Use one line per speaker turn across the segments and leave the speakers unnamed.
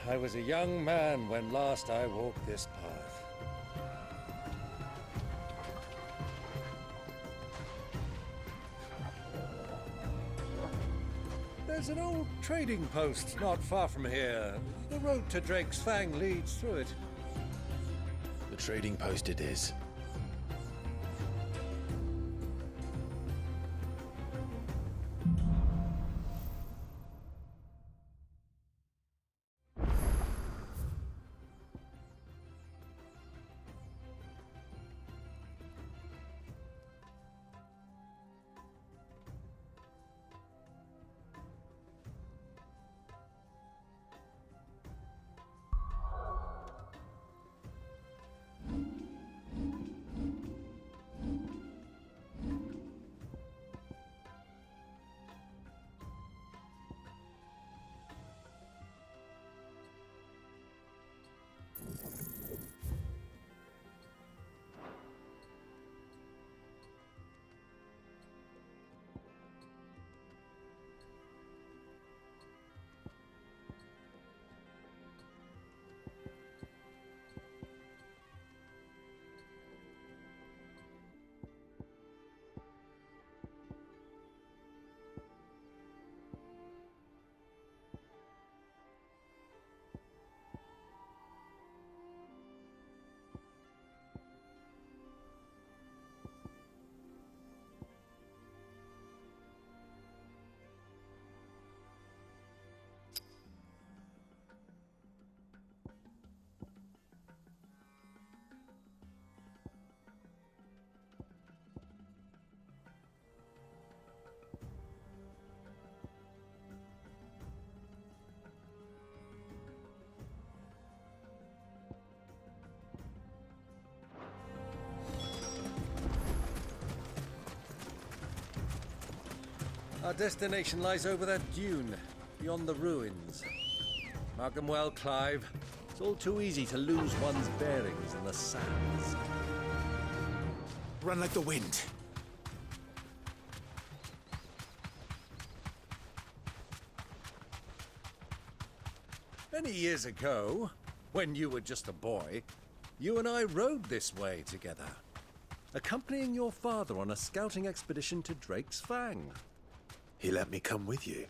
I was a young man when last I walked this path. There's an old trading post not far from here. The road to Drake's Fang leads through it.
The trading post it is.
Our destination lies over that dune, beyond the ruins. Mark them well, Clive. It's all too easy to lose one's bearings in the sands.
Run like the wind.
Many years ago, when you were just a boy, you and I rode this way together, accompanying your father on a scouting expedition to Drake's Fang.
He let me come with you.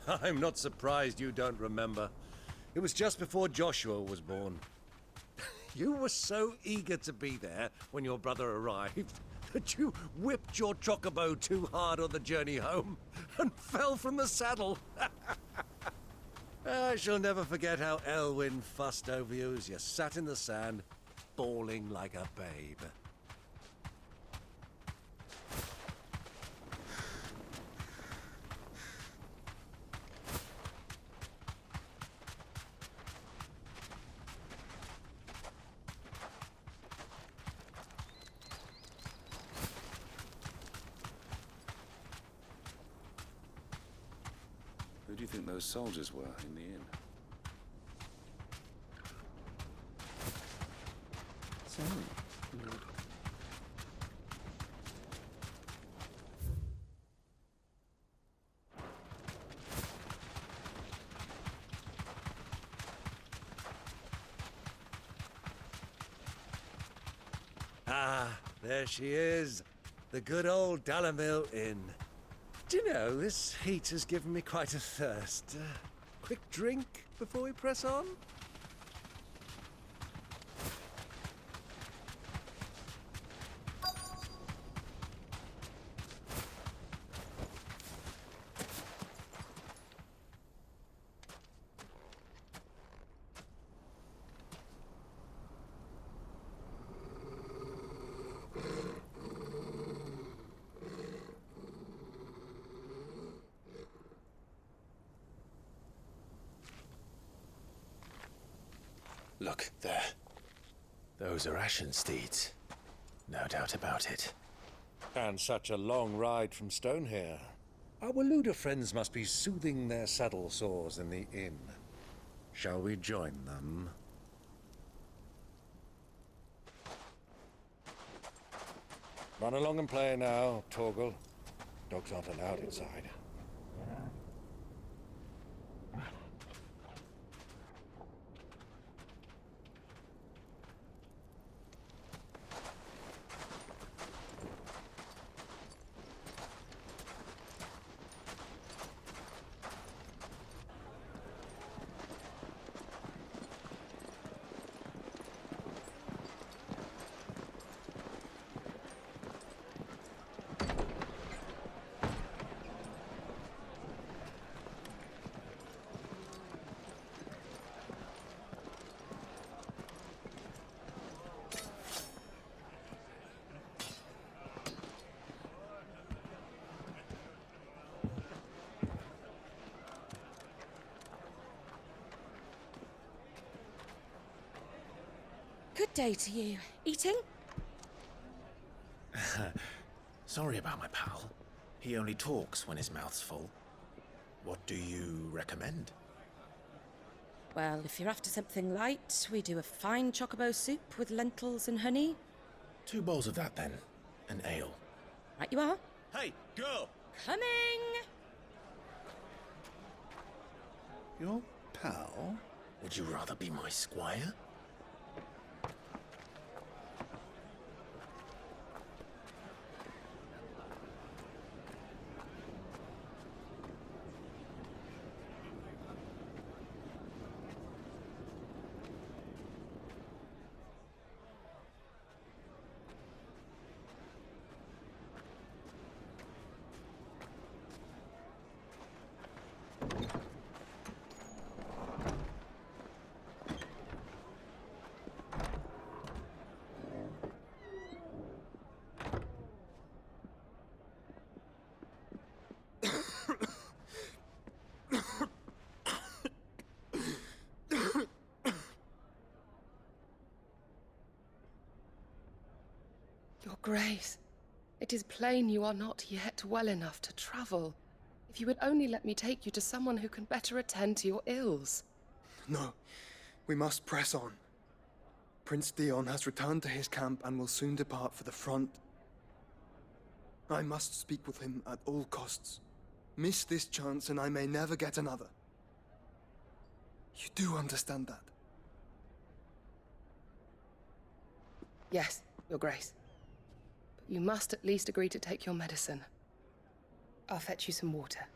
I'm not surprised you don't remember. It was just before Joshua was born. You were so eager to be there when your brother arrived that you whipped your chocobo too hard on the journey home and fell from the saddle. I shall never forget how Elwyn fussed over you as you sat in the sand, bawling like a babe.
Who do you think those soldiers were in the inn?
Sorry, Lord.
Ah, there she is. The good old Dalamil Inn. Do you know, this heat has given me quite a thirst. Quick drink before we press on?
Look, there. Those are Ashen steeds. No doubt about it.
And such a long ride from Stonehair. Our Waluda friends must be soothing their saddle sores in the inn. Shall we join them? Run along and play now, Torgal. Dogs aren't allowed inside.
Good day to you. Eating?
Sorry about my pal. He only talks when his mouth's full. What do you recommend?
Well, if you're after something light, we do a fine chocobo soup with lentils and honey.
2 bowls of that, then. An ale.
Right you are.
Hey, girl!
Coming!
Your pal?
Would you rather be my squire?
Your Grace, it is plain you are not yet well enough to travel. If you would only let me take you to someone who can better attend to your ills.
No, we must press on. Prince Dion has returned to his camp and will soon depart for the front. I must speak with him at all costs. Miss this chance and I may never get another. You do understand that?
Yes, Your Grace. But you must at least agree to take your medicine. I'll fetch you some water.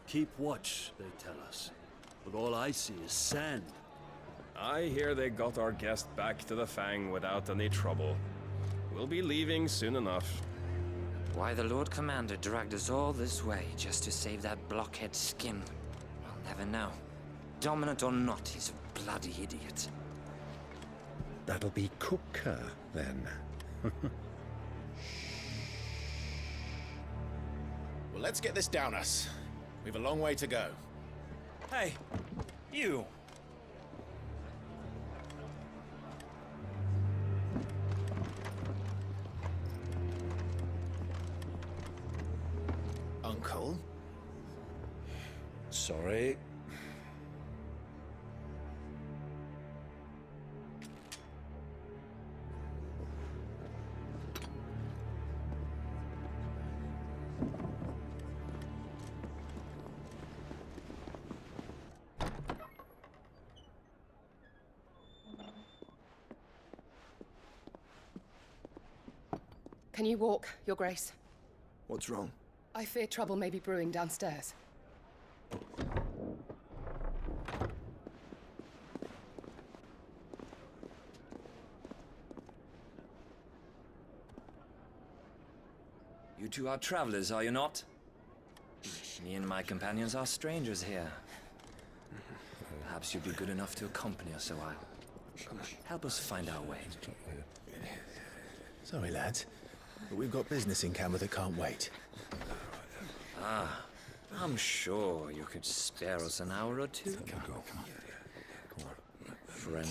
Keep watch, they tell us. But all I see is sand.
I hear they got our guest back to the Fang without any trouble. We'll be leaving soon enough.
Why the Lord Commander dragged us all this way just to save that blockhead skin, we'll never know. Dominant or not, he's a bloody idiot.
That'll be Cooker, then.
Well, let's get this down us. We've a long way to go.
Hey, you!
Uncle?
Sorry.
Can you walk, Your Grace?
What's wrong?
I fear trouble may be brewing downstairs.
You two are travelers, are you not? Me and my companions are strangers here. Perhaps you'd be good enough to accompany us a while. Help us find our way.
Sorry, lads, but we've got business in camera that can't wait.
Ah, I'm sure you could spare us an hour or two. Friend.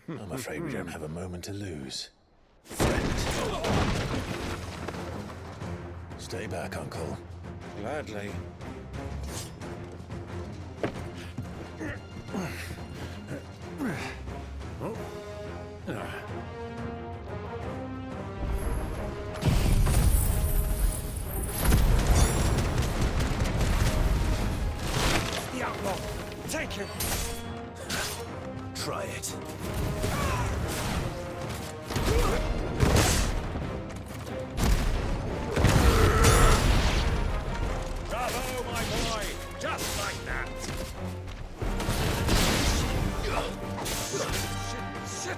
I'm afraid we don't have a moment to lose. Stay back, Uncle.
Gladly.
The outlaw! Take him!
Try it.
Bravo, my boy! Just like that! Shit!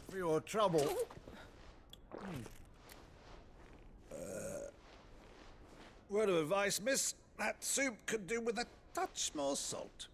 For your trouble. Word of advice, miss. That soup could do with a touch more salt.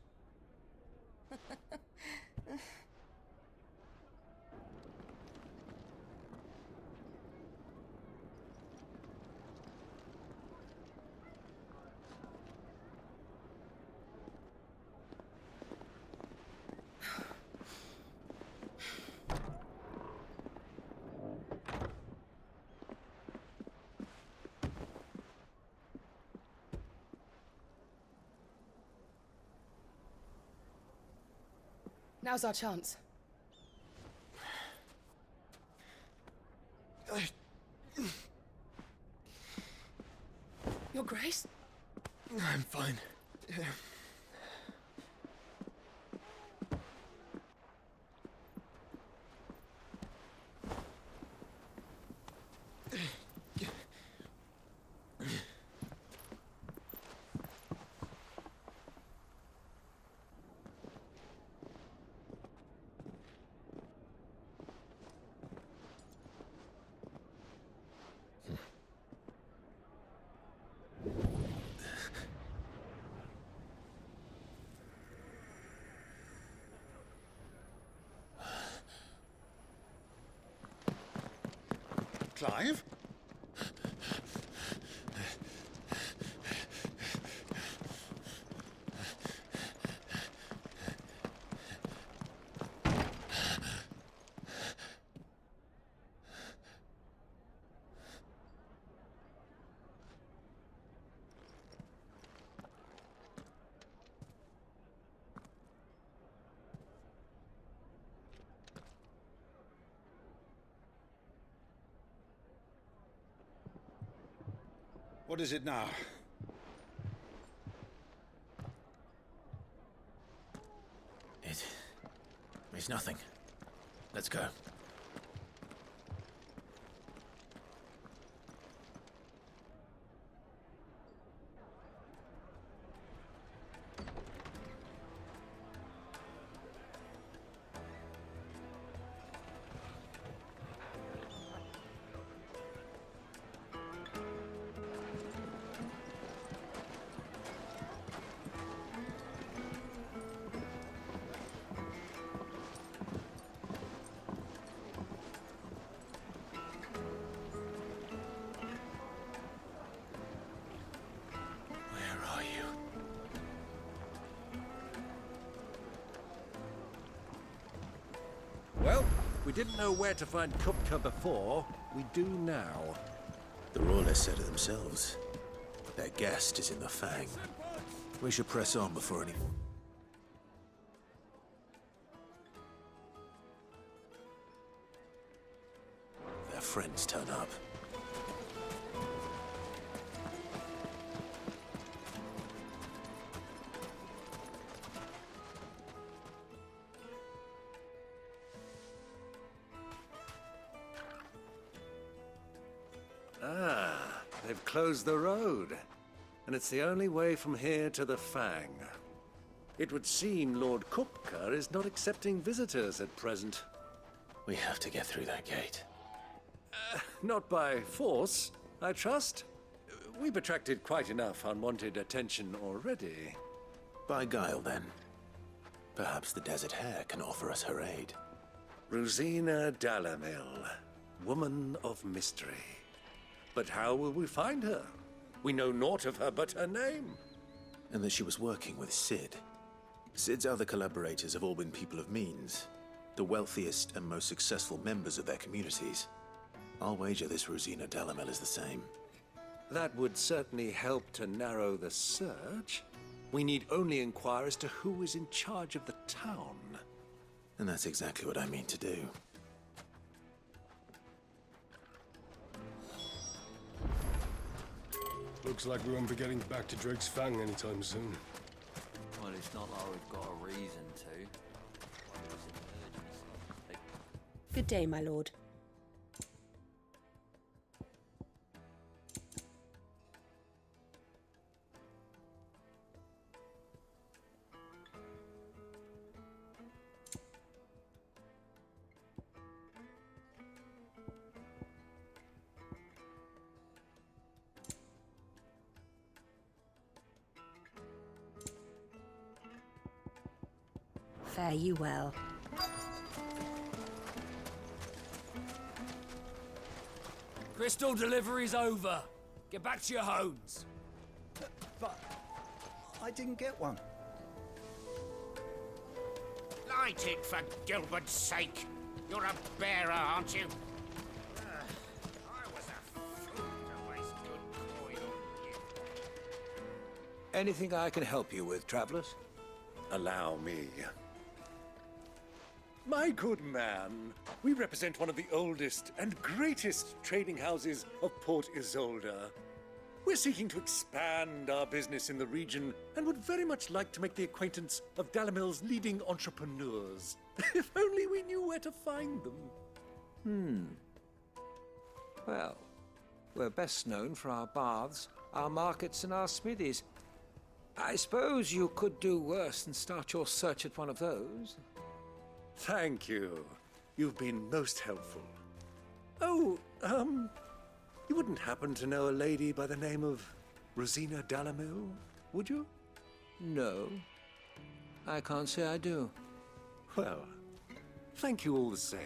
Now's our chance. Your Grace?
I'm fine. Yeah.
Clive? What is it now?
It's nothing. Let's go.
Well, we didn't know where to find Kupka before. We do now.
The Royalists said it themselves. Their guest is in the Fang. We should press on before any... Their friends turn up.
Ah, they've closed the road. And it's the only way from here to the Fang. It would seem Lord Kupka is not accepting visitors at present.
We have to get through that gate.
Not by force, I trust. We've attracted quite enough unwanted attention already.
By guile, then. Perhaps the Desert Hare can offer us her aid.
Rosina Dalamil, woman of mystery. But how will we find her? We know naught of her but her name.
And that she was working with Sid. Sid's other collaborators have all been people of means, the wealthiest and most successful members of their communities. I'll wager this Rosina Dalamel is the same.
That would certainly help to narrow the search. We need only inquire as to who is in charge of the town.
And that's exactly what I mean to do.
Looks like we won't be getting back to Drake's Fang anytime soon.
Well, it's not like we've got a reason to.
Good day, my lord. Fare you well.
Crystal delivery's over. Get back to your homes.
But I didn't get one.
Light it, for Gilbert's sake. You're a bearer, aren't you? I was a fool to waste good coin on you.
Anything I can help you with, travelers? Allow me. My good man, we represent one of the oldest and greatest trading houses of Port Isolde. We're seeking to expand our business in the region and would very much like to make the acquaintance of Dalamil's leading entrepreneurs. If only we knew where to find them.
Well, we're best known for our baths, our markets, and our smithies. I suppose you could do worse than start your search at one of those.
Thank you. You've been most helpful. Oh, you wouldn't happen to know a lady by the name of Rosina Dalamil, would you?
No, I can't say I do.
Well, thank you all the same.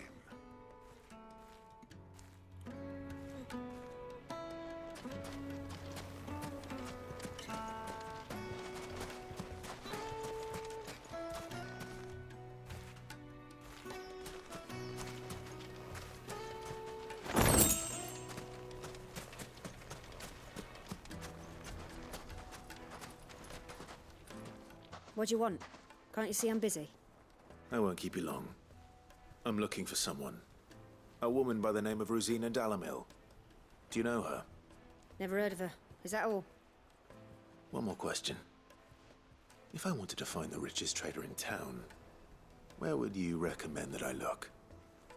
What do you want? Can't you see I'm busy?
I won't keep you long. I'm looking for someone. A woman by the name of Rosina Dalamil. Do you know her?
Never heard of her. Is that all?
One more question. If I wanted to find the richest trader in town, where would you recommend that I look?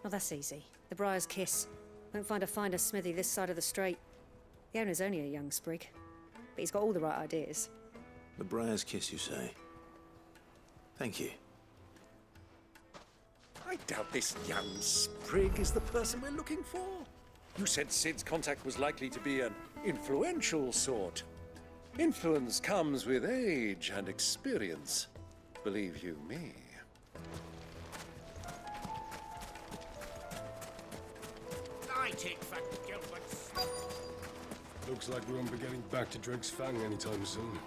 Oh, that's easy. The Briar's Kiss. Won't find a finer smithy this side of the strait. The owner's only a young sprig, but he's got all the right ideas.
The Briar's Kiss, you say? Thank you.
I doubt this young sprig is the person we're looking for. You said Sid's contact was likely to be an influential sort. Influence comes with age and experience. Believe you me.
Light it, for Gilbert's sake.
Looks like we won't be getting back to Drake's Fang anytime soon.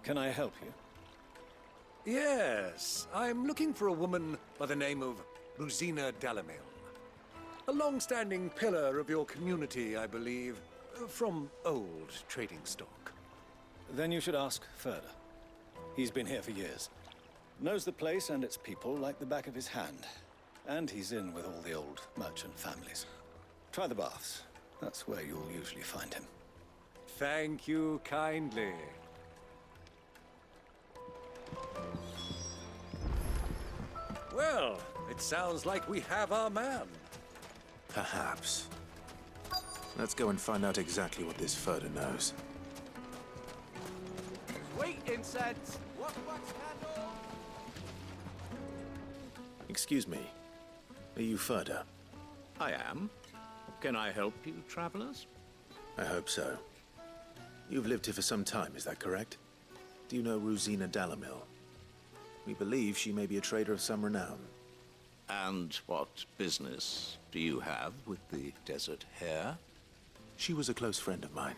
Can I help you?
Yes, I'm looking for a woman by the name of Rosina Dalamil. A long-standing pillar of your community, I believe, from old trading stock.
Then you should ask further. He's been here for years. Knows the place and its people like the back of his hand. And he's in with all the old merchant families. Try the baths. That's where you'll usually find him.
Thank you kindly. Well, it sounds like we have our man.
Perhaps. Let's go and find out exactly what this Ferda knows.
Sweet incense! Wax candle!
Excuse me. Are you Ferda?
I am. Can I help you, travelers?
I hope so. You've lived here for some time, is that correct? Do you know Rosina Dalamil? We believe she may be a trader of some renown.
And what business do you have with the Desert Hare?
She was a close friend of mine.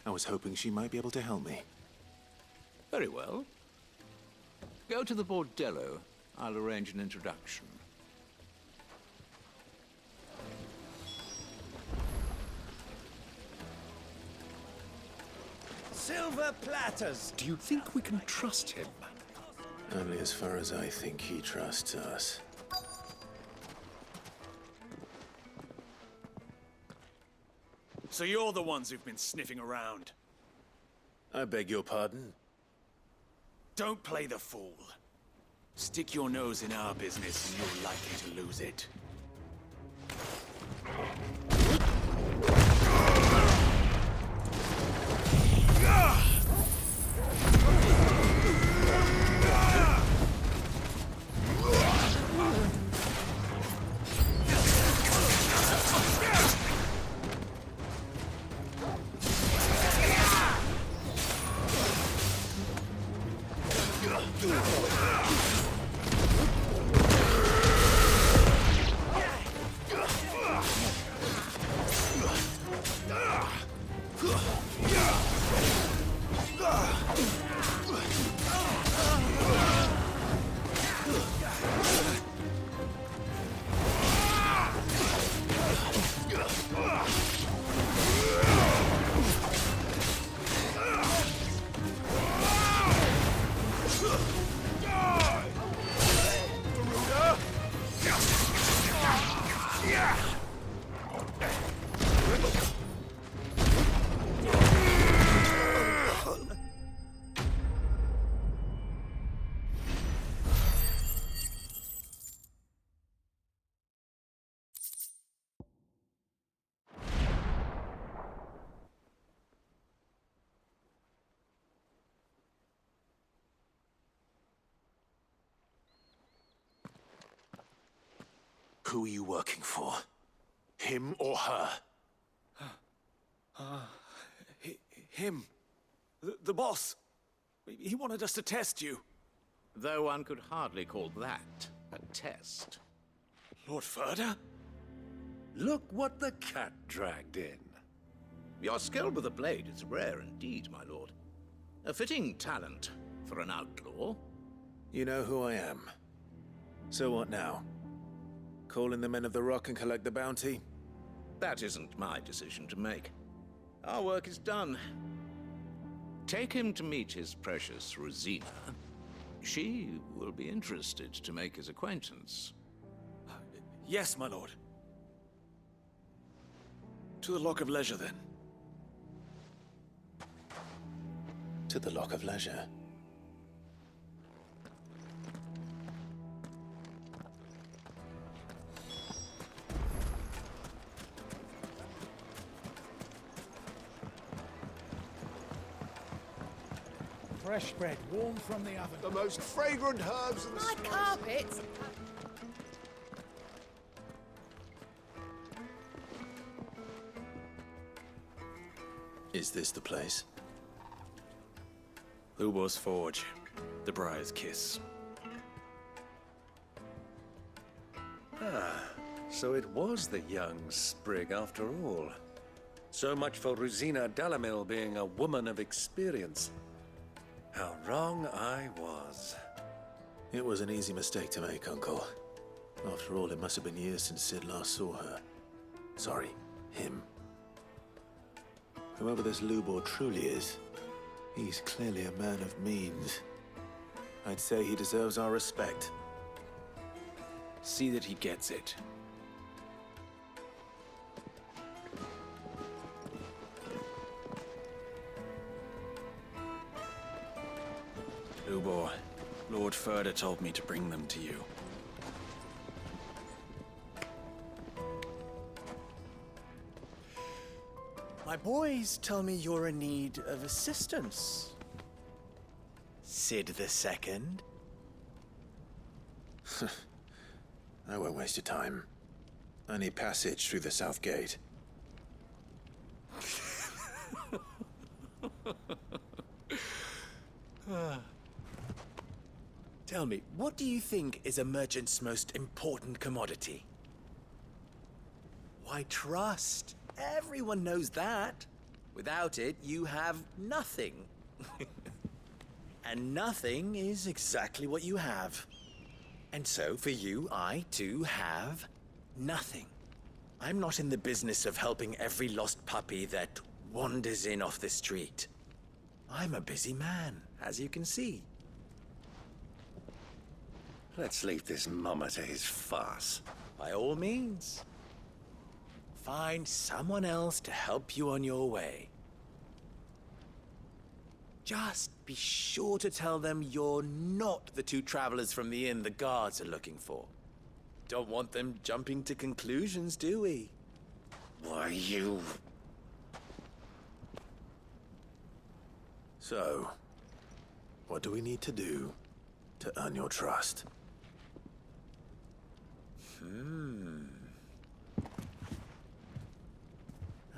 I was hoping she might be able to help me.
Very well. Go to the bordello. I'll arrange an introduction.
Silver platters! Do you think we can trust him?
Only as far as I think he trusts us.
So you're the ones who've been sniffing around?
I beg your pardon?
Don't play the fool. Stick your nose in our business and you're likely to lose it.
Who are you working for? Him or her?
Him. The boss. He wanted us to test you.
Though one could hardly call that a test.
Lord Ferda?
Look what the cat dragged in.
Your skill with the blade is rare indeed, my lord. A fitting talent for an outlaw.
You know who I am. So what now? Call in the Men of the Rock and collect the bounty?
That isn't my decision to make. Our work is done. Take him to meet his precious Rosina. She will be interested to make his acquaintance.
Yes, my lord. To the Lock of Leisure, then.
To the Lock of Leisure.
Fresh bread, warm from the oven.
The most fragrant herbs and
My carpets!
Is this the place?
Lubor's Forge. The Briar's Kiss.
Ah, so it was the young sprig after all. So much for Rosina Dalamil being a woman of experience. How wrong I was.
It was an easy mistake to make, Uncle. After all, it must have been years since Sid last saw her. Sorry, him. Whoever this Lubor truly is, he's clearly a man of means. I'd say he deserves our respect.
See that he gets it. Lubor, Lord Ferda told me to bring them to you.
My boys tell me you're in need of assistance. Sid the Second.
I won't waste your time. I need passage through the south gate.
Tell me, what do you think is a merchant's most important commodity? Why, trust. Everyone knows that. Without it, you have nothing. And nothing is exactly what you have. And so, for you, I, too, have nothing. I'm not in the business of helping every lost puppy that wanders in off the street. I'm a busy man, as you can see.
Let's leave this mummer to his farce.
By all means. Find someone else to help you on your way. Just be sure to tell them you're not the two travelers from the inn the guards are looking for. Don't want them jumping to conclusions, do we?
Why, you...
So, what do we need to do to earn your trust?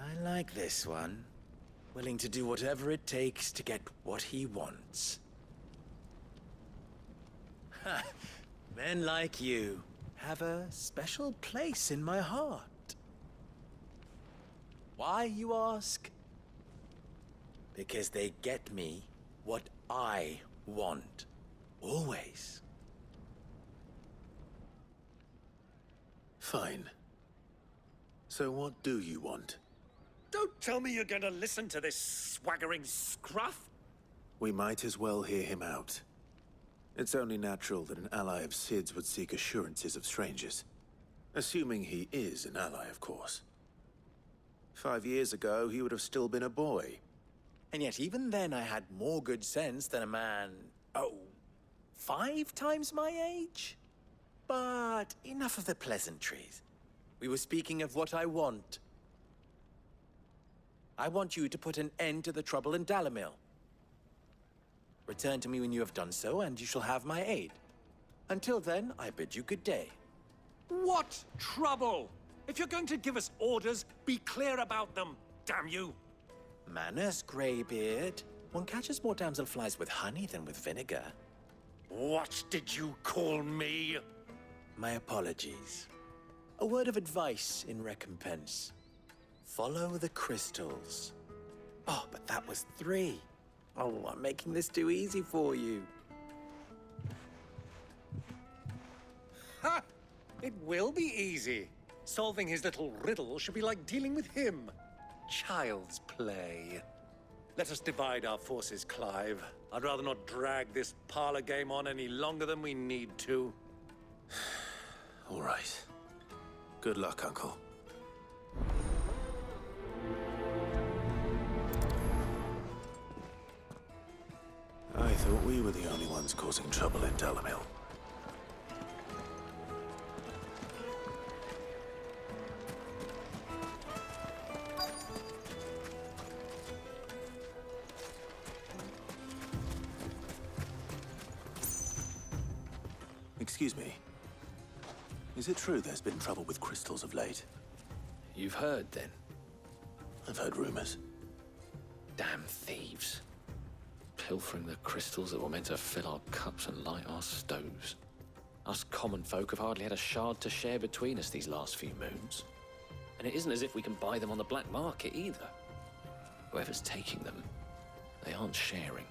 I like this one. Willing to do whatever it takes to get what he wants. Ha! Men like you have a special place in my heart. Why, you ask? Because they get me what I want. Always.
Fine. So what do you want?
Don't tell me you're going to listen to this swaggering scruff!
We might as well hear him out. It's only natural that an ally of Sid's would seek assurances of strangers. Assuming he is an ally, of course. 5 years ago, he would have still been a boy.
And yet even then I had more good sense than a man, 5 times my age? But enough of the pleasantries. We were speaking of what I want. I want you to put an end to the trouble in Dalamil. Return to me when you have done so, and you shall have my aid. Until then, I bid you good day.
What trouble? If you're going to give us orders, be clear about them, damn you!
Manners, Greybeard. One catches more damselflies with honey than with vinegar.
What did you call me?
My apologies. A word of advice in recompense. Follow the crystals. Oh, but that was 3. Oh, I'm making this too easy for you.
Ha! It will be easy. Solving his little riddle should be like dealing with him. Child's play. Let us divide our forces, Clive. I'd rather not drag this parlor game on any longer than we need to.
All right. Good luck, Uncle. I thought we were the only ones causing trouble in Dalamil. Excuse me. Is it true there's been trouble with crystals of late?
You've heard, then?
I've heard rumors.
Damn thieves. Pilfering the crystals that were meant to fill our cups and light our stoves. Us common folk have hardly had a shard to share between us these last few moons. And it isn't as if we can buy them on the black market either. Whoever's taking them, they aren't sharing.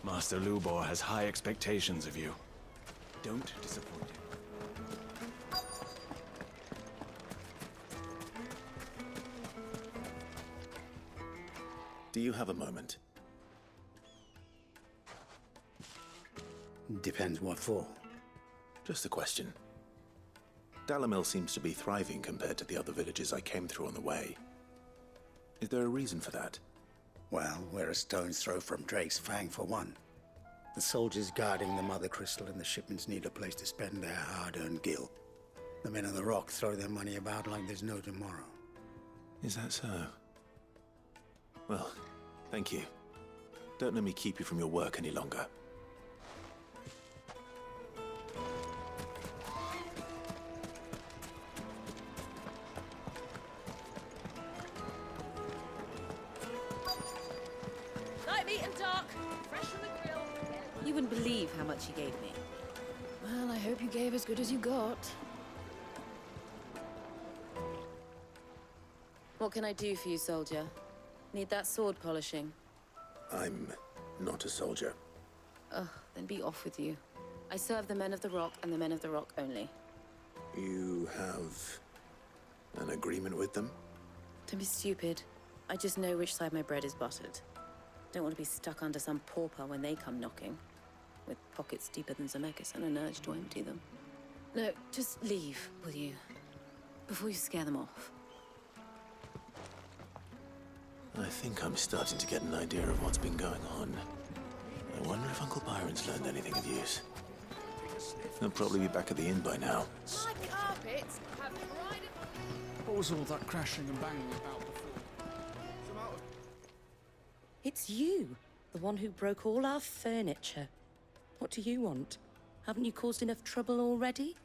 Master Lubor has high expectations of you. Don't disappoint him.
Do you have a moment?
Depends what for.
Just a question. Dalamil seems to be thriving compared to the other villages I came through on the way. Is there a reason for that?
Well, we're a stone's throw from Drake's Fang, for one. The soldiers guarding the Mother Crystal and the shipments need a place to spend their hard-earned gil. The men of the Rock throw their money about like there's no tomorrow.
Is that so? Well, thank you. Don't let me keep you from your work any longer.
Light meat and dark, fresh from the grill.
You wouldn't believe how much he gave me.
Well, I hope you gave as good as you got.
What can I do for you, soldier? Need that sword polishing?
I'm not a soldier.
Ugh, then be off with you. I serve the men of the Rock and the men of the Rock only.
You have an agreement with them?
Don't be stupid. I just know which side my bread is buttered. Don't want to be stuck under some pauper when they come knocking, with pockets deeper than Zemeckis and an urge to empty them. No, just leave, will you? Before you scare them off.
I think I'm starting to get an idea of what's been going on. I wonder if Uncle Byron's learned anything of use. He'll probably be back at the inn by now.
My carpets have dried.
What was all that crashing and banging about before?
It's you, the one who broke all our furniture. What do you want? Haven't you caused enough trouble already?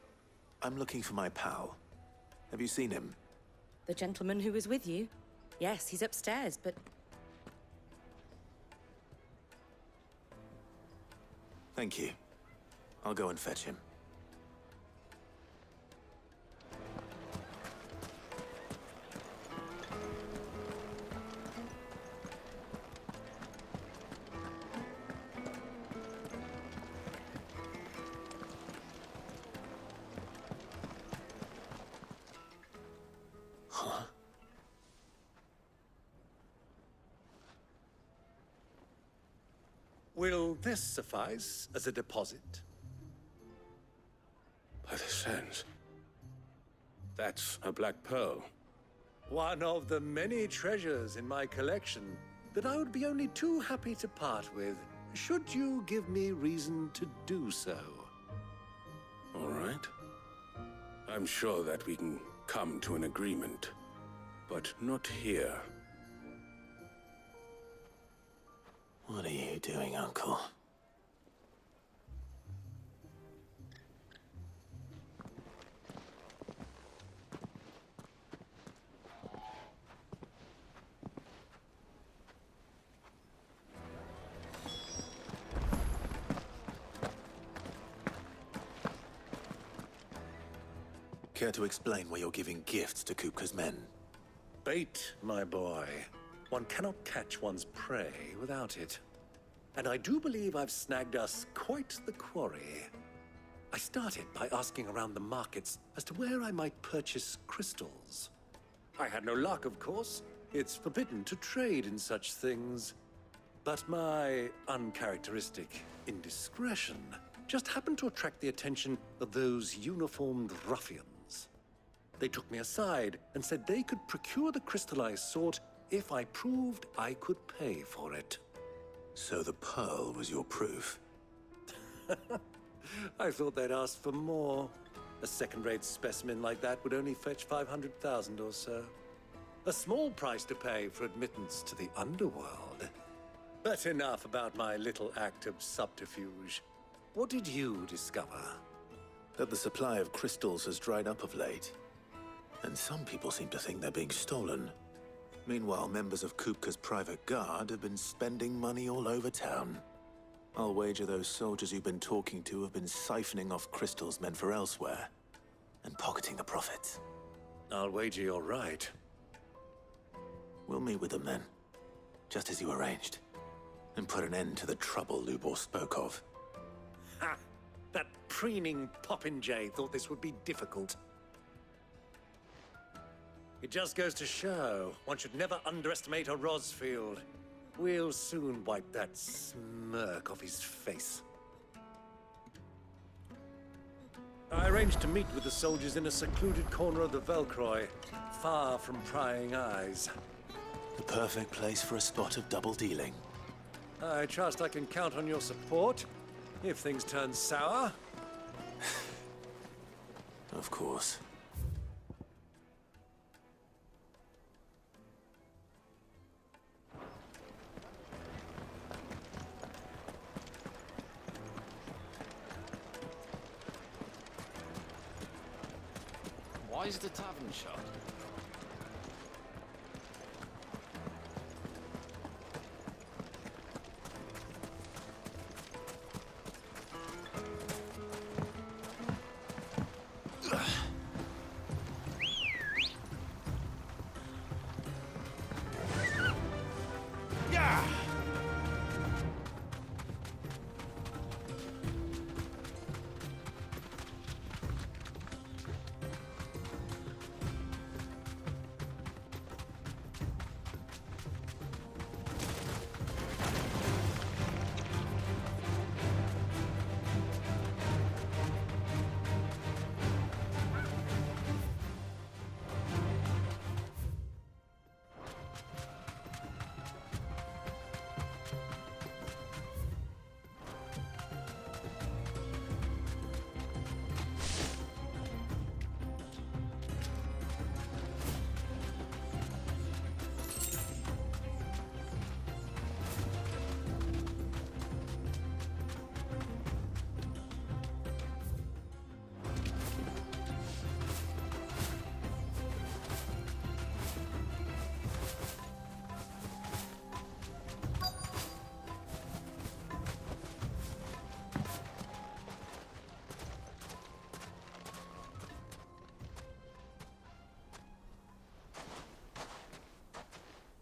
I'm looking for my pal. Have you seen him?
The gentleman who was with you? Yes, he's upstairs, but...
Thank you. I'll go and fetch him. Huh?
Will this suffice as a deposit?
By the sands. That's a black pearl.
One of the many treasures in my collection that I would be only too happy to part with, should you give me reason to do so.
All right. I'm sure that we can come to an agreement, but not here.
What are you doing, Uncle? Care to explain why you're giving gifts to Kupka's men?
Bait, my boy. One cannot catch one's prey without it. And I do believe I've snagged us quite the quarry. I started by asking around the markets as to where I might purchase crystals. I had no luck, of course. It's forbidden to trade in such things. But my uncharacteristic indiscretion just happened to attract the attention of those uniformed ruffians. They took me aside and said they could procure the crystal I sought if I proved I could pay for it.
So the pearl was your proof?
I thought they'd ask for more. A second-rate specimen like that would only fetch 500,000 or so. A small price to pay for admittance to the underworld. But enough about my little act of subterfuge. What did you discover?
That the supply of crystals has dried up of late. And some people seem to think they're being stolen. Meanwhile, members of Kupka's private guard have been spending money all over town. I'll wager those soldiers you've been talking to have been siphoning off crystals meant for elsewhere, and pocketing the profits.
I'll wager you're right.
We'll meet with them then, just as you arranged, and put an end to the trouble Lubor spoke of.
Ha! That preening popinjay thought this would be difficult. It just goes to show, one should never underestimate a Rosfield. We'll soon wipe that smirk off his face. I arranged to meet with the soldiers in a secluded corner of the Velcroy, far from prying eyes.
The perfect place for a spot of double dealing.
I trust I can count on your support if things turn sour.
Of course.
Why is the tavern shut?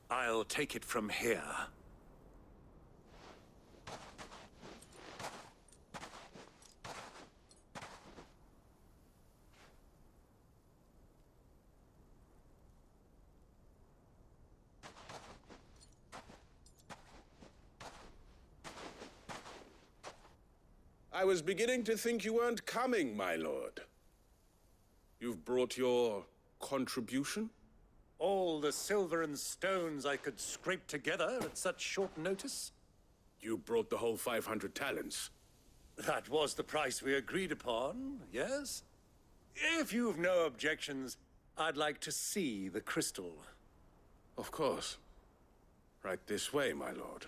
I'll take it from here.
I was beginning to think you weren't coming, my lord. You've brought your contribution?
All the silver and stones I could scrape together at such short notice?
You brought the whole 500 talents.
That was the price we agreed upon, yes? If you've no objections, I'd like to see the crystal.
Of course. Right this way, my lord.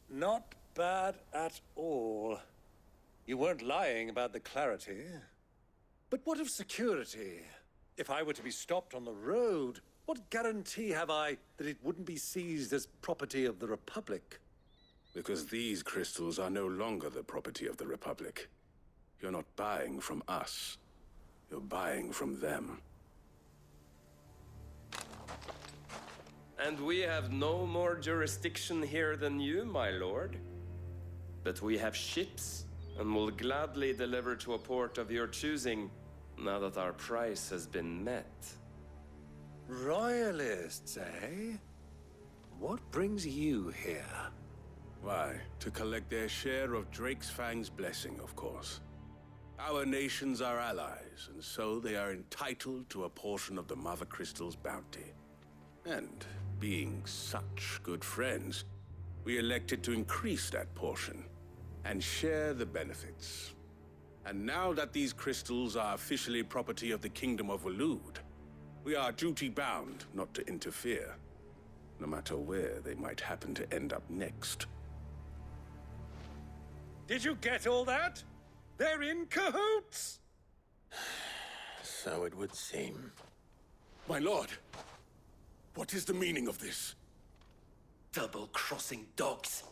Not bad at all. You weren't lying about the clarity. But what of security? If I were to be stopped on the road, what guarantee have I that it wouldn't be seized as property of the Republic?
Because these crystals are no longer the property of the Republic. You're not buying from us. You're buying from them.
And we have no more jurisdiction here than you, my lord. But we have ships, and will gladly deliver to a port of your choosing, now that our price has been met.
Royalists, eh? What brings you here?
Why, to collect their share of Drake's Fang's blessing, of course. Our nations are allies, and so they are entitled to a portion of the Mother Crystal's bounty. And being such good friends, we elected to increase that portion and share the benefits. And now that these crystals are officially property of the Kingdom of Waloed, we are duty-bound not to interfere, no matter where they might happen to end up next.
Did you get all that? They're in cahoots!
So it would seem.
My lord, what is the meaning of this?
Double-crossing dogs.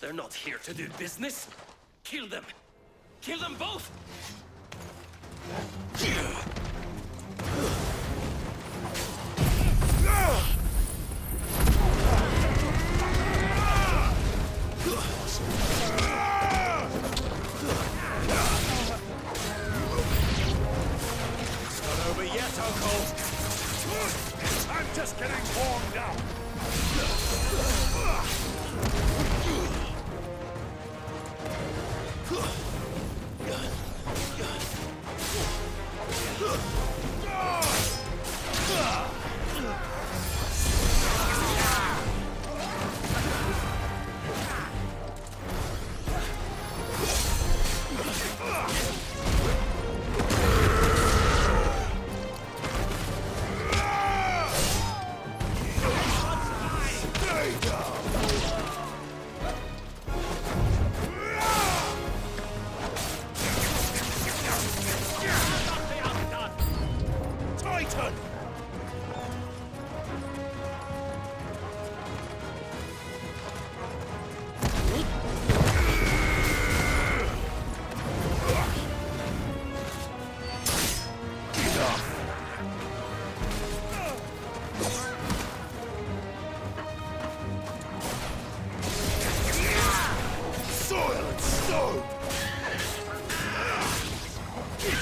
They're not here to do business. Kill them! Kill them both!
It's not over yet, Uncle! I'm just getting warmed up!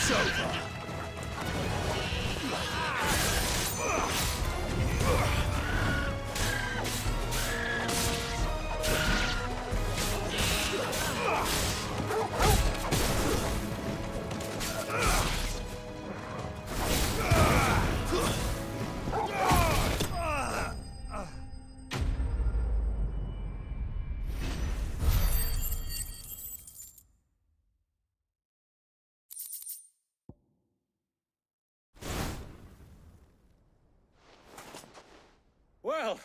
It's over!
Well,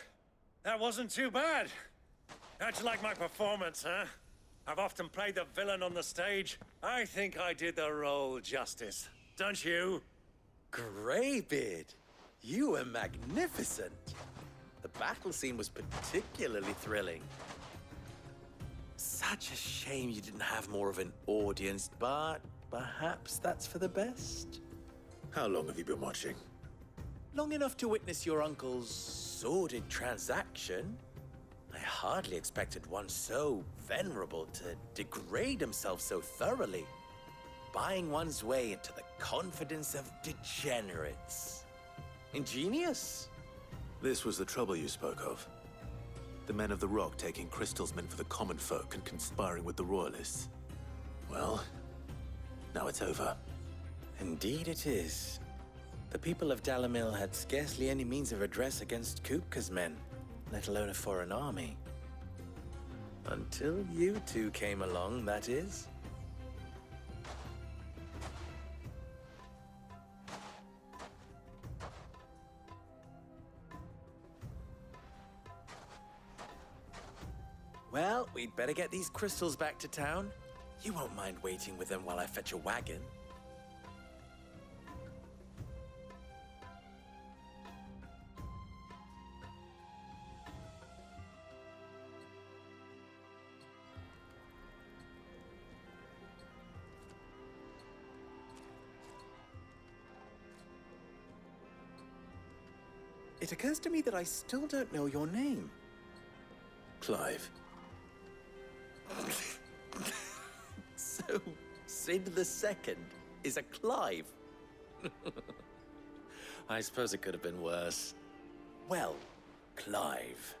that wasn't too bad. How'd you like my performance, huh? I've often played the villain on the stage. I think I did the role justice. Don't you?
Greybeard, you were magnificent. The battle scene was particularly thrilling. Such a shame you didn't have more of an audience, but perhaps that's for the best.
How long have you been watching?
Long enough to witness your uncle's sordid transaction. I hardly expected one so venerable to degrade himself so thoroughly, buying one's way into the confidence of degenerates. Ingenious.
This was the trouble you spoke of. The men of the Rock taking crystals meant for the common folk and conspiring with the Royalists. Well, now it's over.
Indeed it is. The people of Dalamil had scarcely any means of redress against Kupka's men, let alone a foreign army. Until you two came along, that is. Well, we'd better get these crystals back to town. You won't mind waiting with them while I fetch a wagon. It occurs to me that I still don't know your name.
Clive.
So, Sid the Second is a Clive? I suppose it could have been worse. Well, Clive,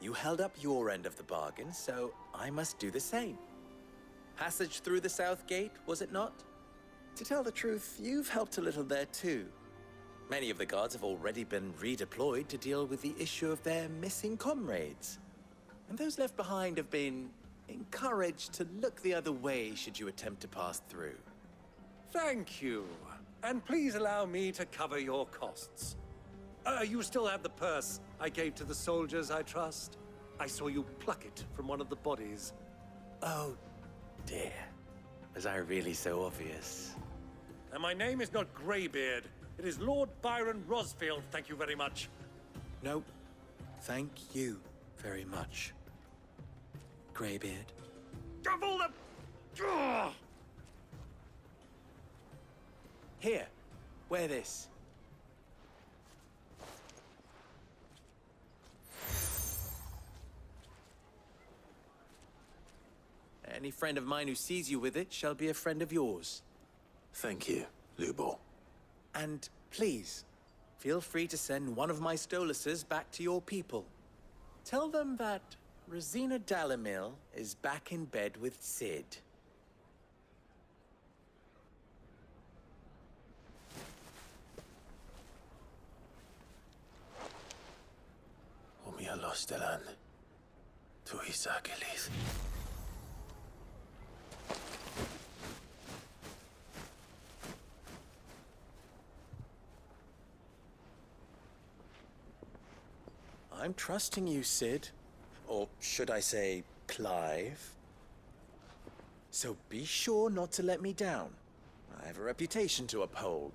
you held up your end of the bargain, so I must do the same. Passage through the South Gate, was it not? To tell the truth, you've helped a little there too. Many of the guards have already been redeployed to deal with the issue of their missing comrades. And those left behind have been encouraged to look the other way should you attempt to pass through.
Thank you. And please allow me to cover your costs. You still have the purse I gave to the soldiers, I trust? I saw you pluck it from one of the bodies.
Oh, dear. Was I really so obvious?
And my name is not Greybeard. It is Lord Byron Rosfield, thank you very much.
No, thank you very much, Greybeard.
Of all the... Ugh!
Here, wear this. Any friend of mine who sees you with it shall be a friend of yours.
Thank you, Lubor.
And please, feel free to send one of my Stoluses back to your people. Tell them that Rosina Dalamil is back in bed with Sid.
Omia Lostelan. Tuisa Kelis.
I'm trusting you, Sid. Or should I say, Clive. So be sure not to let me down. I have a reputation to uphold.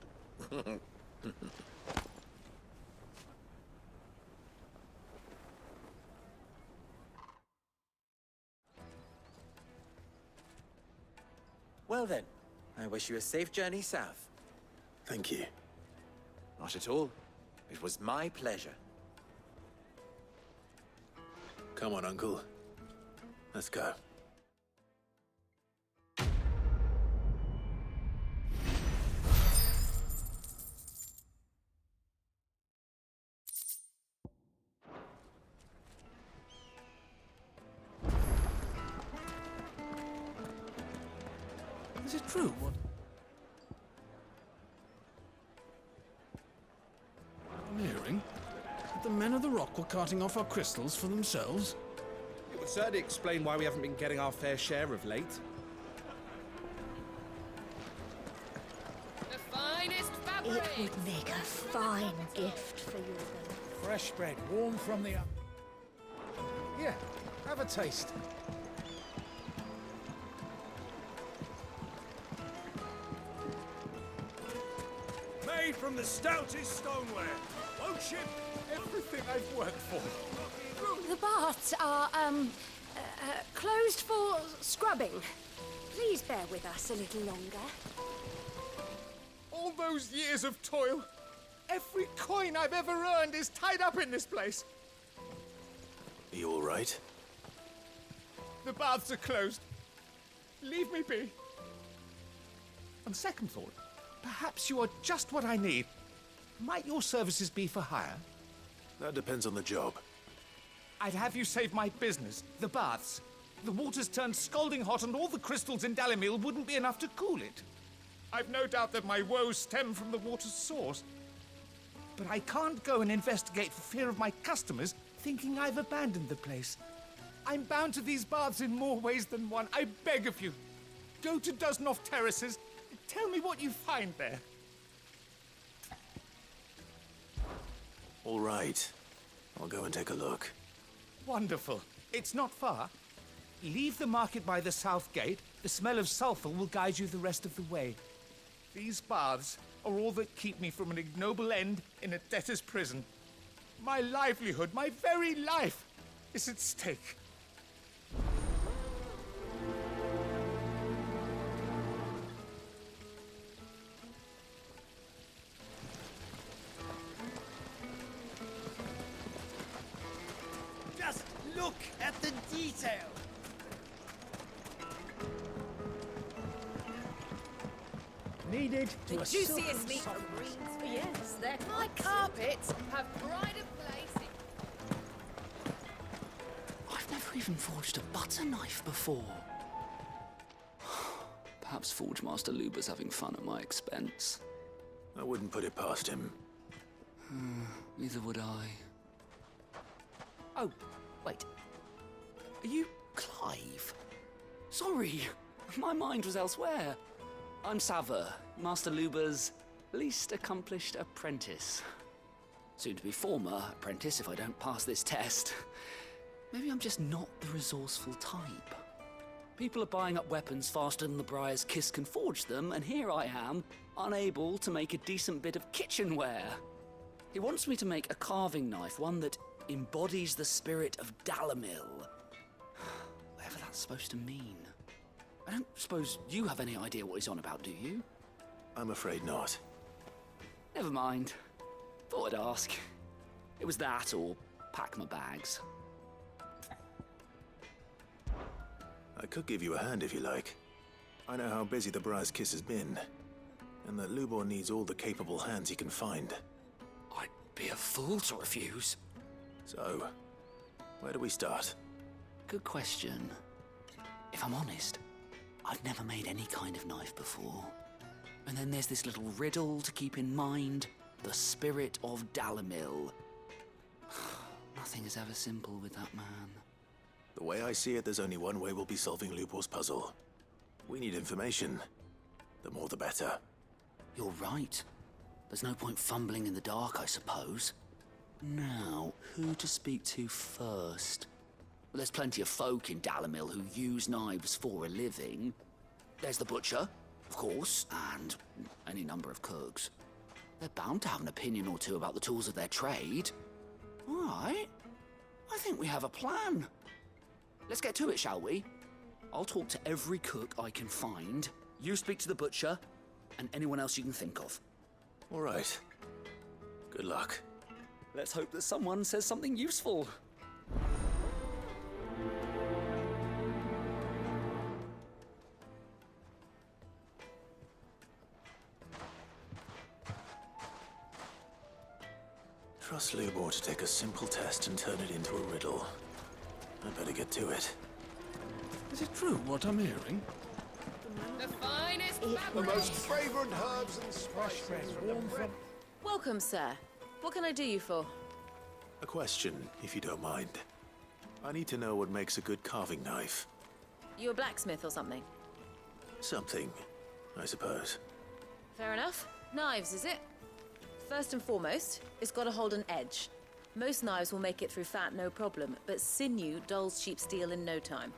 Well then, I wish you a safe journey south.
Thank you.
Not at all. It was my pleasure.
Come on, Uncle. Let's go.
true what I'm hearing? That the men of the Rock were carting off our crystals for themselves?
It would certainly explain why we haven't been getting our fair share of late.
The finest fabric!
It would make a fine gift for you both.
Fresh bread, warm from the... Here, have a taste.
Made from the stoutest stoneware. Won't ship
Everything I've worked for.
The baths are, closed for scrubbing. Please bear with us a little longer.
All those years of toil, every coin I've ever earned is tied up in this place.
Are you all right?
The baths are closed. Leave me be. On second thought, perhaps you are just what I need. Might your services be for hire?
That depends on the job.
I'd have you save my business, the baths. The water's turned scalding hot and all the crystals in Dalimil wouldn't be enough to cool it. I've no doubt that my woes stem from the water's source. But I can't go and investigate for fear of my customers thinking I've abandoned the place. I'm bound to these baths in more ways than one. I beg of you, go to Dusnoff Terraces and tell me what you find there.
All right. I'll go and take a look.
Wonderful. It's not far. Leave the market by the south gate. The smell of sulfur will guide you the rest of the way. These baths are all that keep me from an ignoble end in a debtor's prison. My livelihood, my very life, is at stake.
Just look at the detail.
Needed
The juiciest meat of greens. Yes, they're my carpets have pride of place.
I've never even forged a butter knife before. Perhaps Forge Master Luber's having fun at my expense.
I wouldn't put it past him.
Neither would I.
Oh, wait. Are you Clive?
Sorry, my mind was elsewhere. I'm Sava, Master Luber's least accomplished apprentice. Soon to be former apprentice if I don't pass this test. Maybe I'm just not the resourceful type. People are buying up weapons faster than the Briar's Kiss can forge them, and here I am, unable to make a decent bit of kitchenware. He wants me to make a carving knife, one that embodies the spirit of Dalimil. Whatever that's supposed to mean. I don't suppose you have any idea what he's on about, do you?
I'm afraid not.
Never mind. Thought I'd ask. It was that or pack my bags.
I could give you a hand if you like. I know how busy the Briar's Kiss has been, and that Lubor needs all the capable hands he can find.
I'd be a fool to refuse.
So, where do we start?
Good question. If I'm honest, I've never made any kind of knife before. And then there's this little riddle to keep in mind. The spirit of Dalimil. Nothing is ever simple with that man.
The way I see it, there's only one way we'll be solving Lubor's puzzle. We need information. The more the better.
You're right. There's no point fumbling in the dark, I suppose. Now, who to speak to first? Well, there's plenty of folk in Dalimil who use knives for a living. There's the butcher, of course, and any number of cooks. They're bound to have an opinion or two about the tools of their trade. All right. I think we have a plan. Let's get to it, shall we? I'll talk to every cook I can find. You speak to the butcher, and anyone else you can think of.
All right. Good luck.
Let's hope that someone says something useful.
Trust Lubor to take a simple test and turn it into a riddle. I better get to it.
Is it true what I'm hearing?
The finest
The most fragrant herbs and spices from the bread.
Welcome, sir. What can I do you for?
A question, if you don't mind. I need to know what makes a good carving knife.
You a blacksmith or something?
Something, I suppose.
Fair enough. Knives, is it? First and foremost, it's got to hold an edge. Most knives will make it through fat, no problem, but sinew dulls cheap steel in no time.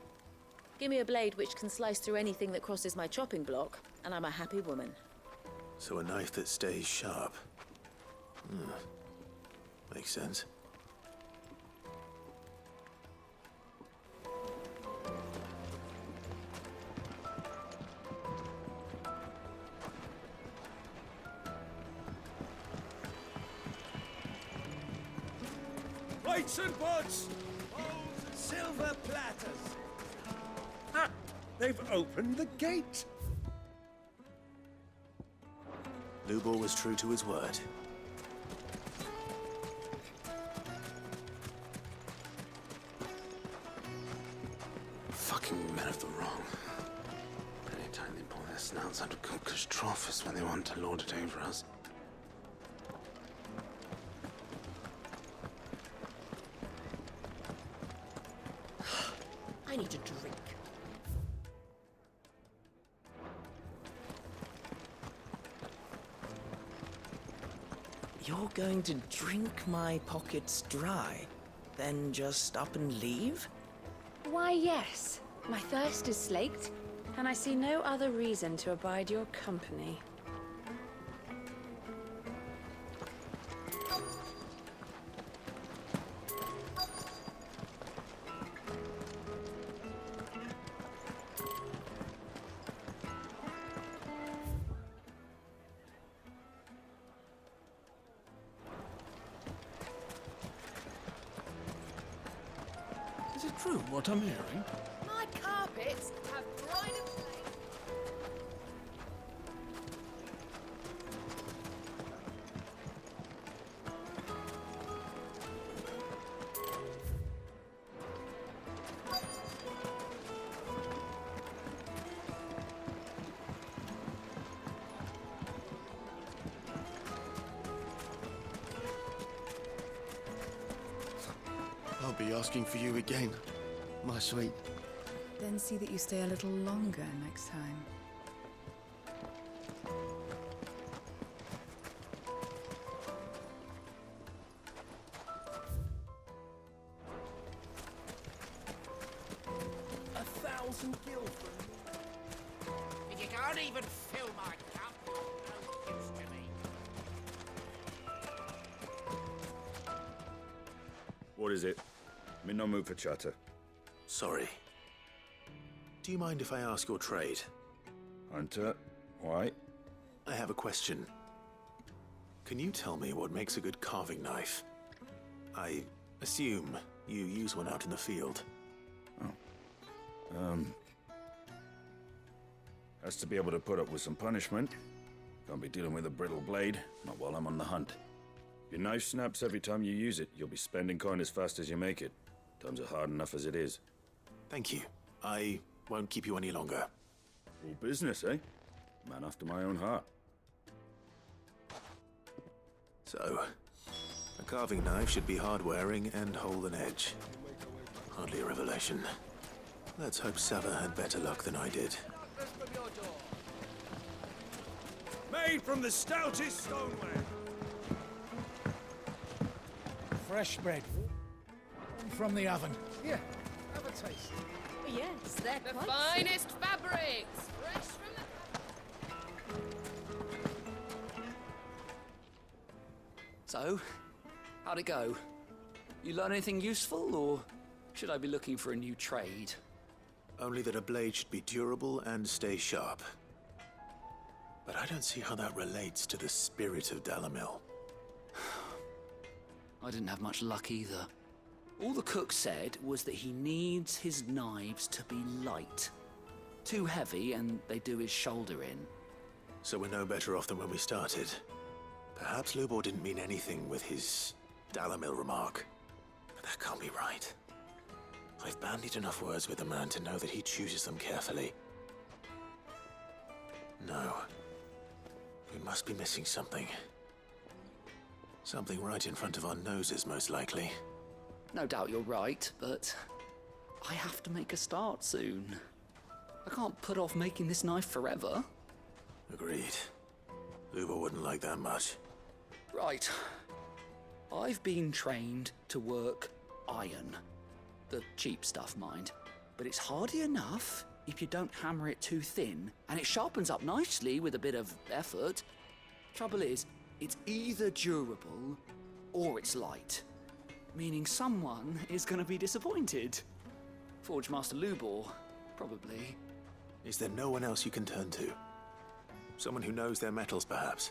Give me a blade which can slice through anything that crosses my chopping block, and I'm a happy woman.
So a knife that stays sharp. Makes sense.
Plates and pots! Bowls and silver platters! Ah! They've opened the gate!
Lubor was true to his word.
Fucking men of the wrong. Anytime they pull their snouts out of cookers' trough is when they want to lord it over us.
I need a drink.
You're going to drink my pockets dry, then just up and leave?
Why, yes. My thirst is slaked, and I see no other reason to abide your company.
Is it true what I'm hearing?
My carpets have brine and flame.
I'll be asking for you again, my sweet.
Then see that you stay a little longer next time.
A 1,000 gil for if you can't even fill my cup, no use to me.
What is it? I'm in no mood for chatter.
Sorry. Do you mind if I ask your trade?
Hunter, why?
I have a question. Can you tell me what makes a good carving knife? I assume you use one out in the field.
Has to be able to put up with some punishment. Can't be dealing with a brittle blade, not while I'm on the hunt. If your knife snaps every time you use it, you'll be spending coin as fast as you make it. Times are hard enough as it is.
Thank you. I won't keep you any longer.
All business, eh? Man after my own heart.
So, a carving knife should be hard-wearing and hold an edge. Hardly a revelation. Let's hope Sava had better luck than I did.
Made from the stoutest stoneware.
Fresh bread. From the oven. Here, have a taste.
Yes, they're
The
quite
finest fabrics, fresh from the...
So, how'd it go? You learn anything useful, or should I be looking for a new trade?
Only that a blade should be durable and stay sharp. But I don't see how that relates to the spirit of Dalamil.
I didn't have much luck either. All the cook said was that he needs his knives to be light. Too heavy and they do his shoulder in.
So we're no better off than when we started. Perhaps Lubor didn't mean anything with his Dalamil remark. But that can't be right. I've bandied enough words with the man to know that he chooses them carefully. No. We must be missing something. Something right in front of our noses, most likely.
No doubt you're right, but I have to make a start soon. I can't put off making this knife forever.
Agreed. Luba wouldn't like that much.
Right. I've been trained to work iron. The cheap stuff, mind. But it's hardy enough if you don't hammer it too thin, and it sharpens up nicely with a bit of effort. Trouble is, it's either durable or it's light, meaning someone is going to be disappointed. Forge Master Lubor, probably.
Is there no one else you can turn to? Someone who knows their metals, perhaps?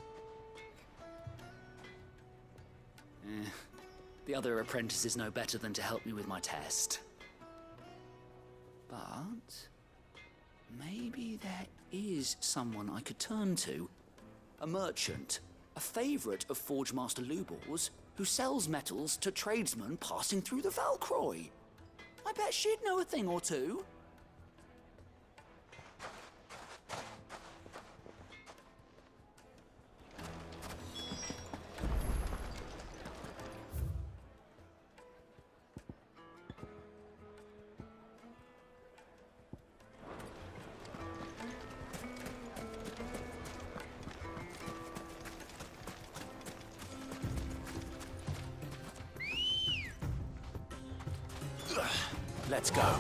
The other apprentices know better than to help me with my test. But maybe there is someone I could turn to. A merchant, a favourite of Forge Master Lubor's, who sells metals to tradesmen passing through the Valcroy. I bet she'd know a thing or two.
Let's go.